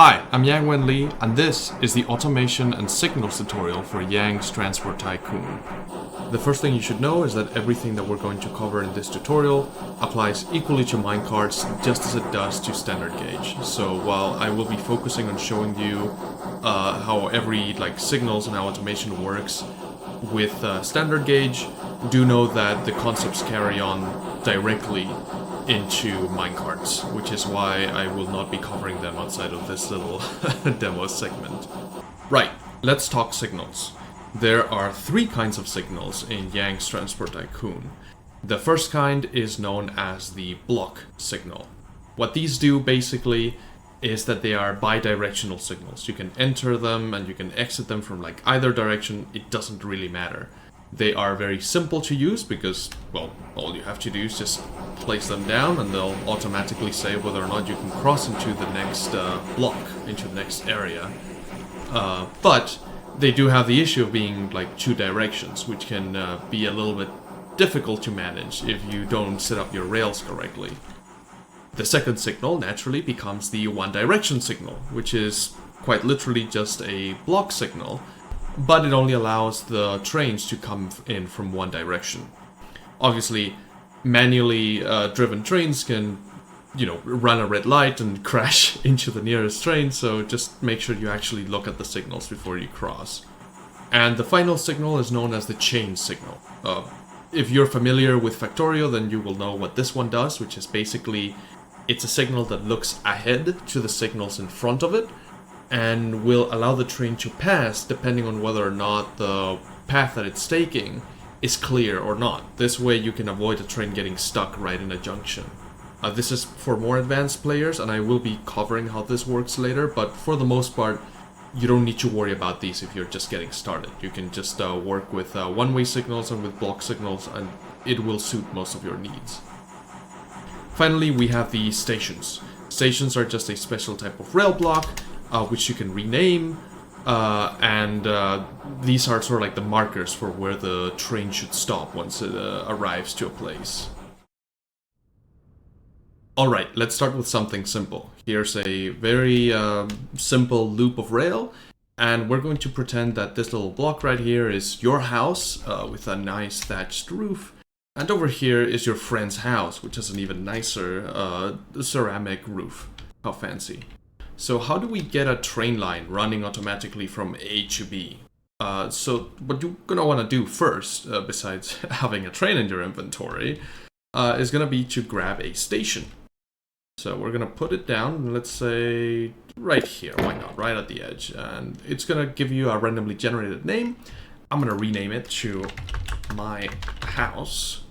Hi, I'm Yang Wen Li, and this is the automation and signals tutorial for Yang's Transport Tycoon. The first thing you should know is that everything that we're going to cover in this tutorial applies equally to minecarts just as it does to standard gauge. So while I will be focusing on showing you how every signals and how automation works with standard gauge, do know that the concepts carry on directly into minecarts, which is why I will not be covering them outside of this little demo segment. Right, let's talk signals. There are three kinds of signals in Yang's Transport Tycoon. The first kind is known as the block signal. What these do basically is that they are bidirectional signals. You can enter them and you can exit them from either direction, it doesn't really matter. They are very simple to use because, well, all you have to do is just place them down and they'll automatically say whether or not you can cross into the next block, into the next area. But they do have the issue of being two directions, which can be a little bit difficult to manage if you don't set up your rails correctly. The second signal naturally becomes the one direction signal, which is quite literally just a block signal, but it only allows the trains to come in from one direction. Obviously, manually driven trains can, run a red light and crash into the nearest train, so just make sure you actually look at the signals before you cross. And the final signal is known as the chain signal. If you're familiar with Factorio, then you will know what this one does, which is basically, it's a signal that looks ahead to the signals in front of it, and will allow the train to pass depending on whether or not the path that it's taking is clear or not. This way you can avoid a train getting stuck right in a junction. This is for more advanced players, and I will be covering how this works later, but for the most part, you don't need to worry about these if you're just getting started. You can just work with one-way signals and with block signals, and it will suit most of your needs. Finally, we have the stations. Stations are just a special type of rail block, which you can rename, and these are sort of the markers for where the train should stop once it arrives to a place. Alright, let's start with something simple. Here's a very simple loop of rail, and we're going to pretend that this little block right here is your house with a nice thatched roof, and over here is your friend's house, which has an even nicer ceramic roof. How fancy. So how do we get a train line running automatically from A to B? So what you're going to want to do first, besides having a train in your inventory, is going to be to grab a station. So we're going to put it down, let's say right here, why not, right at the edge. And it's going to give you a randomly generated name. I'm going to rename it to my house.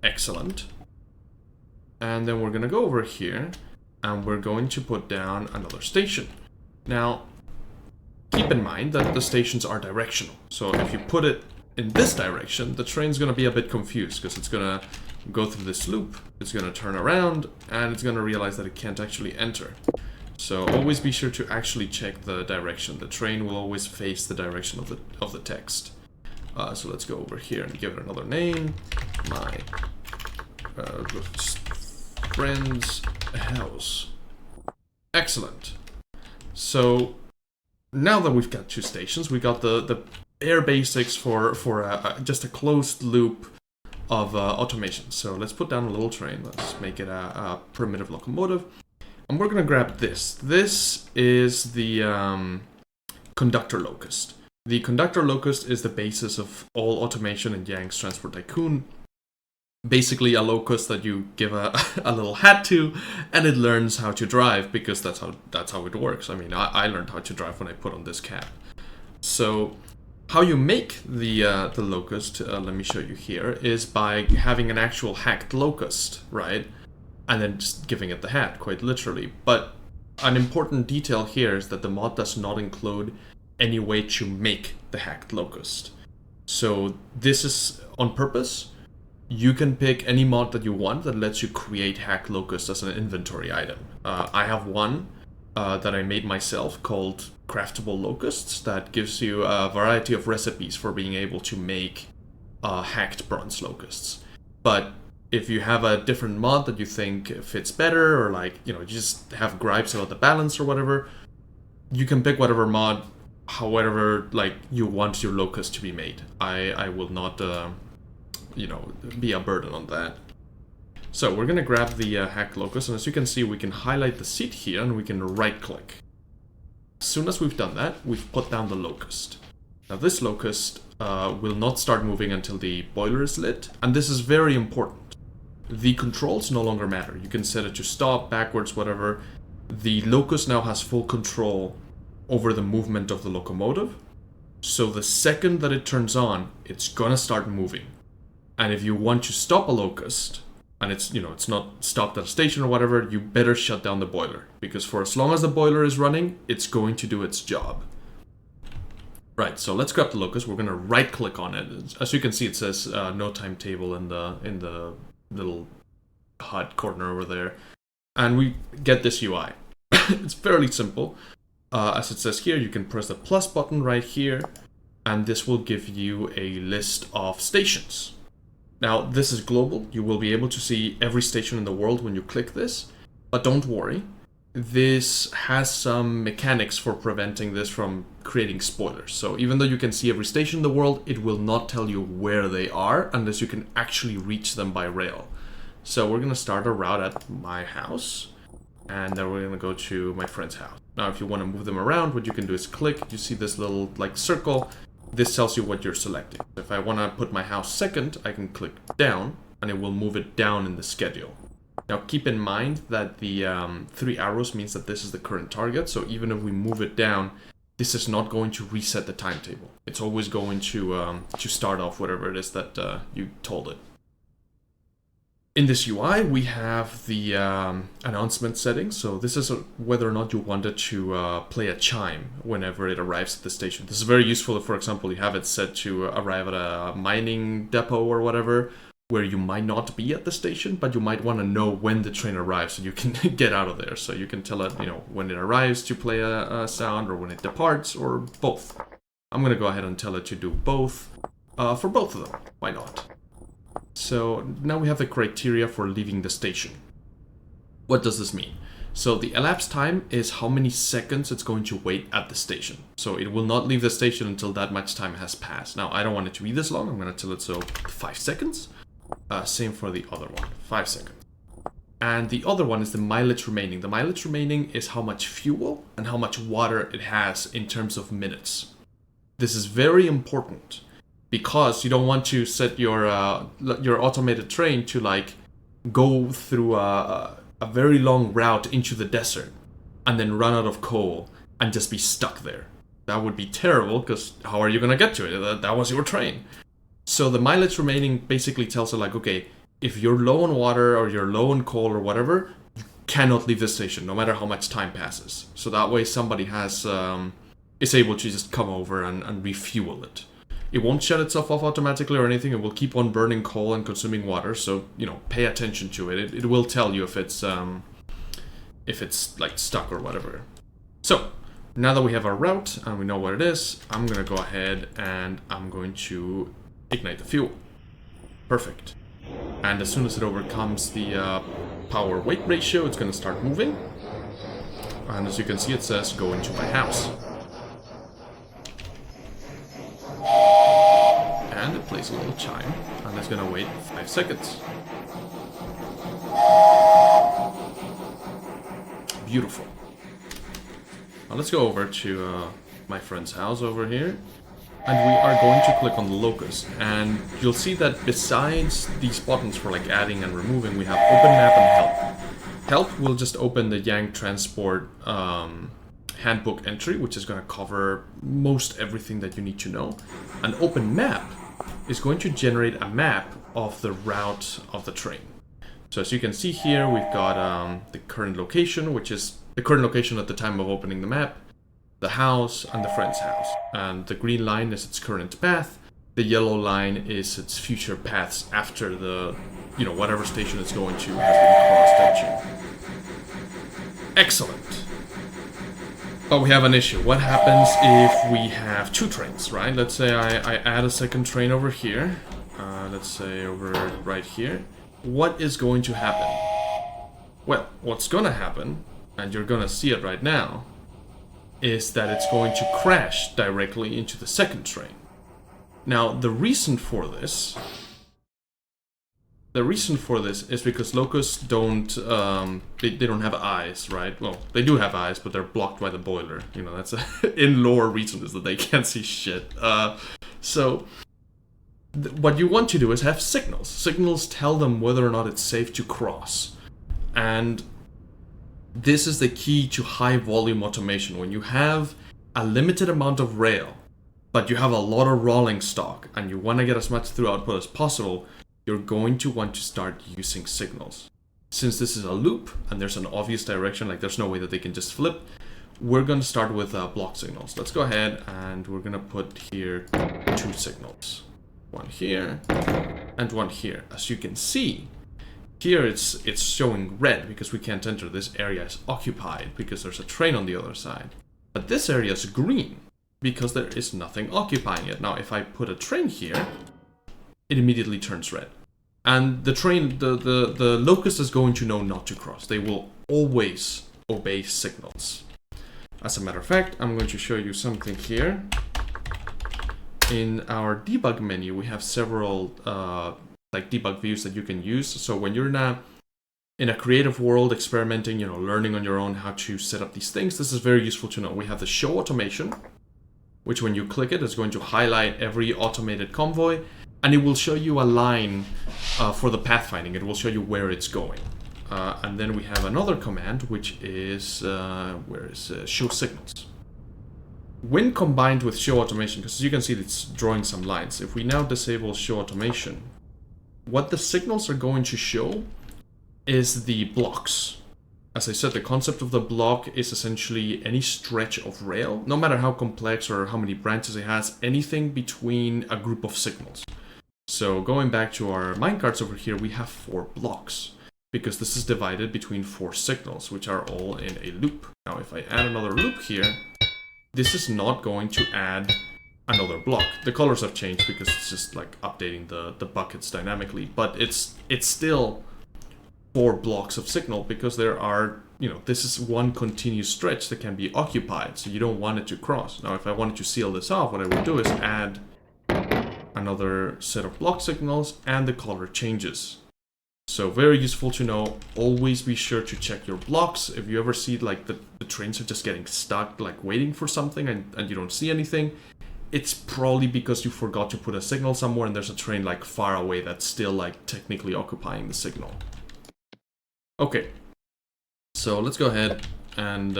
Excellent. And then we're going to go over here, and we're going to put down another station. Now, keep in mind that the stations are directional. So if you put it in this direction, the train's going to be a bit confused because it's going to go through this loop, it's going to turn around, and it's going to realize that it can't actually enter. So always be sure to actually check the direction. The train will always face the direction of the text. So let's go over here and give it another name. My friend's house. Excellent. So now that we've got two stations, we got the air basics for just a closed loop of automation. So let's put down a little train. Let's make it a primitive locomotive. And we're going to grab this. This is the conductor locust. The conductor locust is the basis of all automation in Yang's Transport Tycoon. Basically a locust that you give a little hat to, and it learns how to drive, because that's how it works. I mean, I learned how to drive when I put on this cap. So how you make the locust, let me show you here, is by having an actual hacked locust, right? And then just giving it the hat, quite literally. But an important detail here is that the mod does not include any way to make the hacked locust. So this is on purpose. You can pick any mod that you want that lets you create hacked locust as an inventory item. I have one that I made myself called Craftable Locusts that gives you a variety of recipes for being able to make hacked bronze locusts. But if you have a different mod that you think fits better, or you just have gripes about the balance or whatever, you can pick whatever mod, however like you want your locust to be made. I will not, you know, be a burden on that. So we're gonna grab the hacked locust, and as you can see, we can highlight the seat here, and we can right-click. As soon as we've done that, we've put down the locust. Now this locust will not start moving until the boiler is lit, and this is very important. The controls no longer matter. You can set it to stop, backwards, whatever. The locust now has full control over the movement of the locomotive. So the second that it turns on, it's gonna start moving. And if you want to stop a locust, and it's, you know, it's not stopped at a station or whatever, you better shut down the boiler. Because for as long as the boiler is running, it's going to do its job. Right, so let's grab the locust. We're gonna right-click on it. As you can see, it says no timetable in the little HUD corner over there. And we get this UI. It's fairly simple. As it says here, you can press the plus button right here, and this will give you a list of stations. Now, this is global. You will be able to see every station in the world when you click this, but don't worry. This has some mechanics for preventing this from creating spoilers. So even though you can see every station in the world, it will not tell you where they are unless you can actually reach them by rail. So we're gonna start a route at my house, and then we're gonna go to my friend's house. Now, if you want to move them around, what you can do is click. You see this little like circle. This tells you what you're selecting. If I want to put my house second, I can click down, and it will move it down in the schedule. Now, keep in mind that the 3 arrows means that this is the current target. So even if we move it down, this is not going to reset the timetable. It's always going to start off whatever it is that you told it. In this UI, we have the announcement settings. So this is whether or not you wanted to play a chime whenever it arrives at the station. This is very useful if, for example, you have it set to arrive at a mining depot or whatever, where you might not be at the station, but you might want to know when the train arrives so you can get out of there. So you can tell it, you know, when it arrives to play a sound, or when it departs, or both. I'm going to go ahead and tell it to do both for both of them. Why not? So now we have the criteria for leaving the station. What does this mean? So the elapsed time is how many seconds it's going to wait at the station. So it will not leave the station until that much time has passed. Now, I don't want it to be this long. I'm going to tell it so 5 seconds. Same for the other one, 5 seconds. And the other one is the mileage remaining. The mileage remaining is how much fuel and how much water it has in terms of minutes. This is very important, because you don't want to set your automated train to like go through a very long route into the desert and then run out of coal and just be stuck there. That would be terrible, because how are you going to get to it? That was your train. So the mileage remaining basically tells it like, okay, if you're low on water or you're low on coal or whatever, you cannot leave the station no matter how much time passes. So that way somebody is able to just come over and refuel it. It won't shut itself off automatically or anything. It will keep on burning coal and consuming water. So, you know, pay attention to it. It will tell you if it's like stuck or whatever. So now that we have our route and we know what it is, I'm gonna go ahead and I'm going to ignite the fuel. Perfect. And as soon as it overcomes the power weight ratio, it's gonna start moving. And as you can see, it says go into my house. And it plays a little chime, and it's gonna wait 5 seconds. Beautiful. Now let's go over to my friend's house over here, and we are going to click on the locust. And you'll see that besides these buttons for like adding and removing, we have open map and help. Help will just open the Yang Transport handbook entry, which is going to cover most everything that you need to know. An open map is going to generate a map of the route of the train. So as you can see here, we've got the current location, which is the current location at the time of opening the map, the house, and the friend's house. And the green line is its current path. The yellow line is its future paths after the, you know, whatever station it's going to has been crossed into. Excellent. But we have an issue. What happens if we have 2 trains, right? Let's say I add a second train over here. Let's say over right here. What is going to happen? Well, what's gonna happen, and you're gonna see it right now, is that it's going to crash directly into the second train. Now, the reason for this is because Locusts don't, they don't have eyes, right? Well, they do have eyes, but they're blocked by the boiler. You know, that's a in-lore reason, is that they can't see shit. What you want to do is have signals. Signals tell them whether or not it's safe to cross. And this is the key to high volume automation. When you have a limited amount of rail, but you have a lot of rolling stock, and you want to get as much through output as possible, you're going to want to start using signals. Since this is a loop, and there's an obvious direction, like there's no way that they can just flip, we're going to start with block signals. Let's go ahead, and we're going to put here 2 signals. One here, and one here. As you can see, here it's showing red because we can't enter. This area is occupied because there's a train on the other side. But this area is green because there is nothing occupying it. Now, if I put a train here, it immediately turns red. And the train, the Locust is going to know not to cross. They will always obey signals. As a matter of fact, I'm going to show you something here. In our debug menu, we have several like debug views that you can use. So when you're in a creative world experimenting, you know, learning on your own how to set up these things, this is very useful to know. We have the show automation, which when you click it, is going to highlight every automated convoy, and it will show you a line for the pathfinding. It will show you where it's going. And then we have another command, which is show signals. When combined with show automation, because as you can see, it's drawing some lines. If we now disable show automation, what the signals are going to show is the blocks. As I said, the concept of the block is essentially any stretch of rail, no matter how complex or how many branches it has, anything between a group of signals. So going back to our minecarts over here, we have 4 blocks, because this is divided between 4 signals, which are all in a loop. Now, if I add another loop here, this is not going to add another block. The colors have changed because it's just like updating the buckets dynamically, but it's still 4 blocks of signal because there are, you know, this is one continuous stretch that can be occupied, so you don't want it to cross. Now, if I wanted to seal this off, what I would do is add another set of block signals and the color changes. So very useful to know. Always be sure to check your blocks. If you ever see like the trains are just getting stuck, like waiting for something and you don't see anything, it's probably because you forgot to put a signal somewhere and there's a train like far away that's still like technically occupying the signal. Okay, so let's go ahead and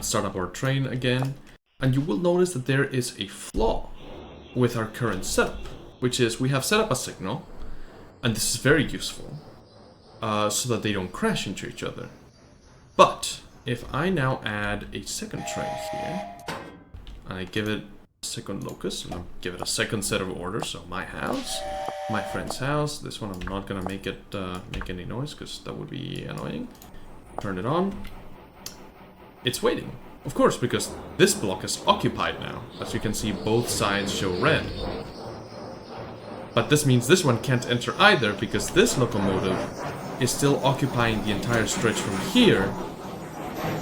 start up our train again. And you will notice that there is a flaw with our current setup, which is we have set up a signal. And this is very useful, so that they don't crash into each other. But if I now add a second train here, and I give it a second locus, and I'll give it a second set of orders, so my house, my friend's house, this one I'm not gonna make it make any noise, because that would be annoying. Turn it on. It's waiting, of course, because this block is occupied now. As you can see, both sides show red. But this means this one can't enter either, because this locomotive is still occupying the entire stretch from here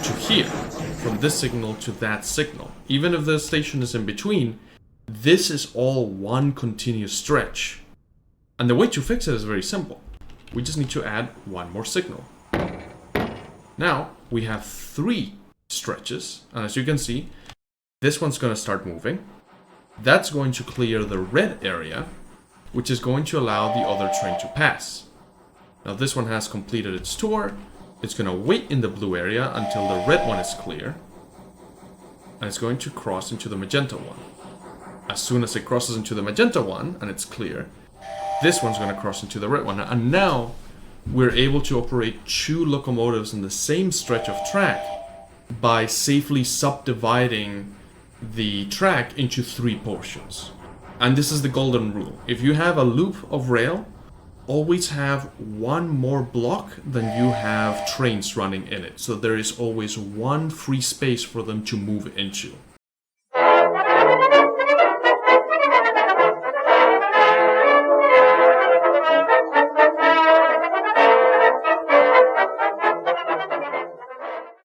to here, from this signal to that signal. Even if the station is in between, this is all one continuous stretch. And the way to fix it is very simple. We just need to add one more signal. Now, we have 3 stretches, and as you can see, this one's going to start moving. That's going to clear the red area, which is going to allow the other train to pass. Now this one has completed its tour. It's going to wait in the blue area until the red one is clear. And it's going to cross into the magenta one. As soon as it crosses into the magenta one and it's clear, this one's going to cross into the red one. And now we're able to operate 2 locomotives in the same stretch of track by safely subdividing the track into 3 portions. And this is the golden rule. If you have a loop of rail, always have 1 more block than you have trains running in it. So there is always 1 free space for them to move into.